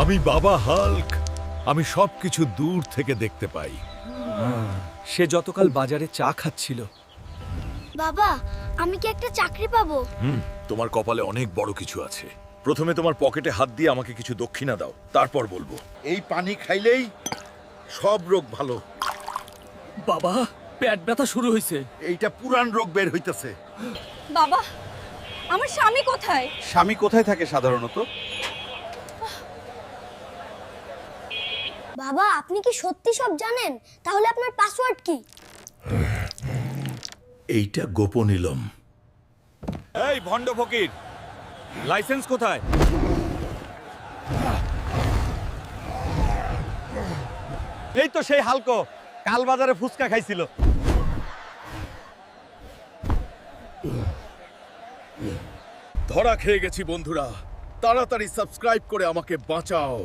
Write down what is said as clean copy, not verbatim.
আমি বাবা হাল্ক। আমি সবকিছু দূর থেকে দেখতে পাই। সে যতকাল বাজারে চা খাচ্ছিল। বাবা, আমি কি একটা চাকরি পাবো? তোমার কপালে অনেক বড় কিছু আছে। প্রথমে তোমার পকেটে হাত দিয়ে আমাকে কিছু দক্ষিণা দাও, তারপর বলবো। এই পানি খাইলেই সব রোগ ভালো। বাবা, পেট ব্যথা শুরু হয়েছে। এইটা পুরান রোগ বের হইতেছে। বাবা, আমার স্বামী কোথায়? স্বামী কোথায় থাকে সাধারণত? বাবা, আপনি কি সত্যি সব জানেন? তাহলে আপনার পাসওয়ার্ড কি? এইটা গোপনীলম। এই ভণ্ড ফকির, লাইসেন্স কোথায়? এই তো সেই হালকো, কাল বাজারে ফুচকা খাইছিল। ধরা খেয়ে গেছি বন্ধুরা। তাড়াতাড়ি সাবস্ক্রাইব করে আমাকে বাঁচাও।